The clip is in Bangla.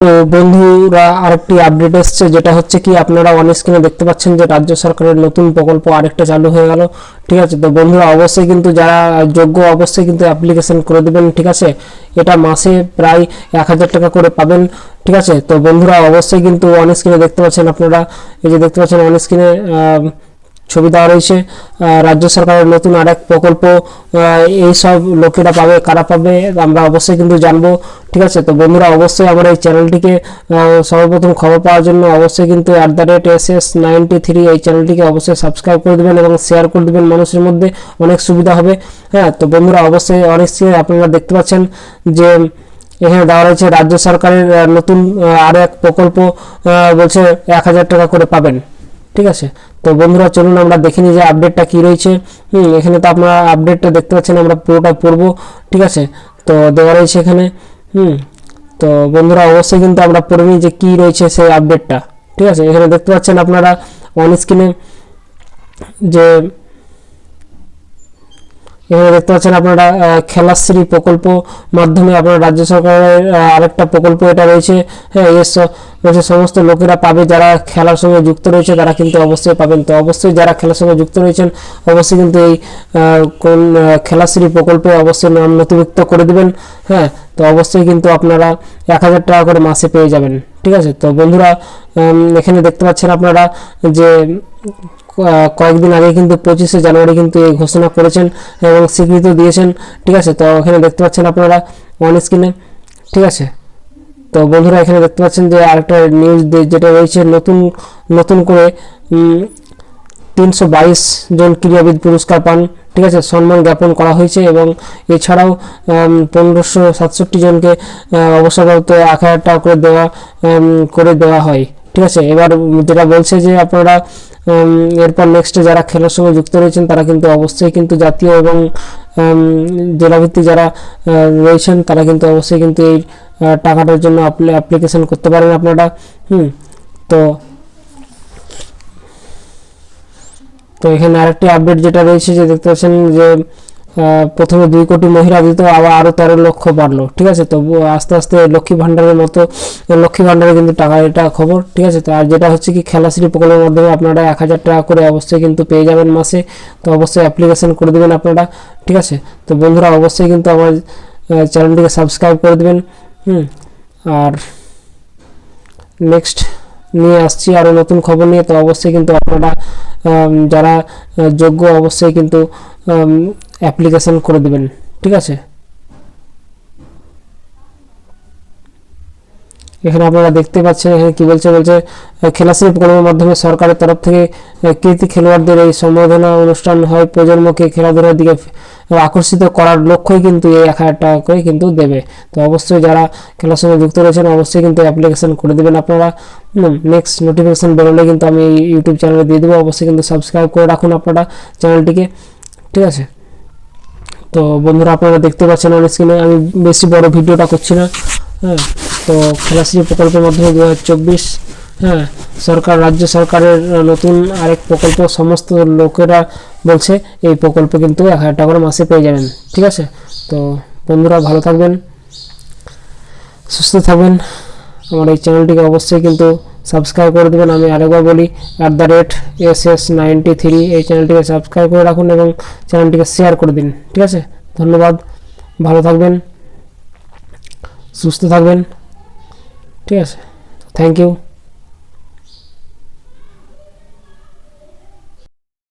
তো বন্ধুরা আরেকটি আপডেট এসছে, যেটা হচ্ছে কি আপনারা অন স্ক্রিনে দেখতে পাচ্ছেন যে রাজ্য সরকারের নতুন প্রকল্প আরেকটা চালু হয়ে গেল। ঠিক আছে, তো বন্ধুরা অবশ্যই কিন্তু যারা যোগ্য অবশ্যই কিন্তু অ্যাপ্লিকেশন করে দেবেন। ঠিক আছে, এটা মাসে প্রায় 1000 টাকা করে পাবেন। ঠিক আছে, তো বন্ধুরা অবশ্যই কিন্তু অন স্ক্রিনে দেখতে পাচ্ছেন আপনারা, এই যে দেখতে পাচ্ছেন অন স্ক্রিনে ছবি দেওয়া রয়েছে রাজ্য সরকারের নতুন আরেক প্রকল্প। এই সব লোকেরা পাবে, কারা পাবে আমরা অবশ্যই কিন্তু জানবো। ঠিক আছে, তো বন্ধুরা অবশ্যই আমার এই চ্যানেলটিকে সর্বপ্রথম খবর পাওয়ার জন্য অবশ্যই কিন্তু @SS93 এই চ্যানেলটিকে অবশ্যই সাবস্ক্রাইব করে দেবেন এবং শেয়ার করে দেবেন, মানুষের মধ্যে অনেক সুবিধা হবে। হ্যাঁ, তো বন্ধুরা অবশ্যই অনেক আপনারা দেখতে পাচ্ছেন যে এখানে দেওয়া রয়েছে রাজ্য সরকারের নতুন আরও এক প্রকল্প, বলছে 1000 টাকা করে পাবেন। ঠিক আছে, তো বন্ধুরা চলুন আমরা দেখে নিই যে আপডেটটা কি রয়েছে। এখানে তো আপনারা আপডেটটা দেখতে পাচ্ছেন, আমরা পুরোটা পড়বো। ঠিক আছে, তো দেওয়া রয়েছে এখানে। তো বন্ধুরা অবশ্যই কিন্তু আমরা পড়ে নিই যে কি রয়েছে সেই আপডেটটা। ঠিক আছে, এখানে দেখতে পাচ্ছেন আপনারা অন স্ক্রিনে যে এখানে দেখতে পাচ্ছেন আপনারা খেলাশ্রী প্রকল্প মাধ্যমে আপনারা রাজ্য সরকারের আরেকটা প্রকল্প এটা রয়েছে। হ্যাঁ, এর সমস্ত লোকেরা পাবে যারা খেলার সঙ্গে যুক্ত রয়েছে, তারা কিন্তু অবশ্যই পাবেন। তো অবশ্যই যারা খেলার সঙ্গে যুক্ত রয়েছেন অবশ্যই কিন্তু এই কোন খেলাশ্রী প্রকল্পে অবশ্যই নাম নথিভুক্ত করে দেবেন। হ্যাঁ, তো অবশ্যই কিন্তু আপনারা 1000 টাকা করে মাসে পেয়ে যাবেন। ঠিক আছে, তো বন্ধুরা এখানে দেখতে পাচ্ছেন আপনারা যে কয়েকদিন আগে কিন্তু 25শে জানুয়ারি কিন্তু এই ঘোষণা করেছেন এবং স্বীকৃতি দিয়েছেন। ঠিক আছে, তো এখানে দেখতে পাচ্ছেন আপনারা অন স্ক্রিনে। ঠিক আছে, তো বন্ধুরা এখানে দেখতে পাচ্ছেন যে আরেকটা নিউজ যেটা রয়েছে, নতুন করে 322 জন ক্রীড়াবিদ পুরস্কার পান। ঠিক আছে, সম্মান জ্ঞাপন করা হয়েছে এবং এছাড়াও 1567 জনকে অবসরপ্রাপ্ত 1000 টাকা করে দেওয়া হয়। ঠিক আছে, এবার যেটা বলছে যে আপনারা এরপর নেক্সটে যারা খেলার সঙ্গে যুক্ত রয়েছেন তারা কিন্তু অবশ্যই কিন্তু জাতীয় এবং জেলাভিত্তিক যারা রয়েছেন তারা কিন্তু অবশ্যই কিন্তু এই টাকাটার জন্য অ্যাপ্লিকেশন করতে পারেন আপনারা। তো তো এখানে আরেকটি আপডেট যেটা রয়েছে যে দেখতে পাচ্ছেন যে প্রথমে 2 কোটি মহিলা দিত, আবার আরও 13 লক্ষ বাড়লো। ঠিক আছে, তো আস্তে আস্তে লক্ষ্মী ভাণ্ডারের মতো লক্ষ্মী ভাণ্ডারে কিন্তু টাকা, এটা খবর। ঠিক আছে, তো আর যেটা হচ্ছে কি খেলাশ্রী প্রকল্পের মাধ্যমে আপনারা 1000 টাকা করে অবশ্যই কিন্তু পেয়ে যাবেন মাসে। তো অবশ্যই অ্যাপ্লিকেশন করে দেবেন আপনারা। ঠিক আছে, তো বন্ধুরা অবশ্যই কিন্তু আমার চ্যানেলটিকে সাবস্ক্রাইব করে দেবেন। আর নেক্সট নিয়ে আসছি আরও নতুন খবর নিয়ে। তো অবশ্যই কিন্তু আপনারা যারা যোগ্য অবশ্যই কিন্তু অ্যাপ্লিকেশন করে দেবেন। ঠিক আছে, এখানে আপনারা দেখতে পাচ্ছেন এখানে কি বলছে খেলাশ্রী প্রকল্পের মাধ্যমে সরকারের তরফ থেকে কৃতি খেলোয়াড়দের এই সম্বর্ধনা অনুষ্ঠান হয়, প্রজন্মকে খেলাধুলার দিকে আকর্ষিত করার লক্ষ্যই কিন্তু এই 1000 টাকা করে কিন্তু দেবে। তো অবশ্যই যারা খেলার সঙ্গে যুক্ত রয়েছেন অবশ্যই কিন্তু অ্যাপ্লিকেশন করে দেবেন আপনারা। নেক্সট নোটিফিকেশন বেরোলে কিন্তু আমি এই ইউটিউব চ্যানেলে দিয়ে দেবো, অবশ্যই কিন্তু সাবস্ক্রাইব করে রাখুন আপনারা চ্যানেলটিকে। ঠিক আছে, তো বন্ধুরা আপনারা দেখতে পাচ্ছেন অন স্ক্রিনে, আমি বেশি বড় ভিডিওটা করছি না। হ্যাঁ, তো খেলাশ্রী প্রকল্পের মাধ্যমে 2024 রাজ্য সরকারের নতুন আরেক প্রকল্প, সমস্ত লোকেরা বলছে এই প্রকল্পে কিন্তু 1000 টাকা করে মাসে পেয়ে যাবেন। ঠিক আছে, তো বন্ধুরা ভালো থাকবেন, সুস্থ থাকবেন, আমার এই চ্যানেলটিকে অবশ্যই কিন্তু সাবস্ক্রাইব করে দেবেন। আমি আরেকবার বলি @SS93 এই চ্যানেলটিকে সাবস্ক্রাইব করে রাখুন এবং চ্যানেলটিকে শেয়ার করে দিন। ঠিক আছে, ধন্যবাদ, ভালো থাকবেন, সুস্থ থাকবেন। ঠিক আছে, থ্যাংক ইউ।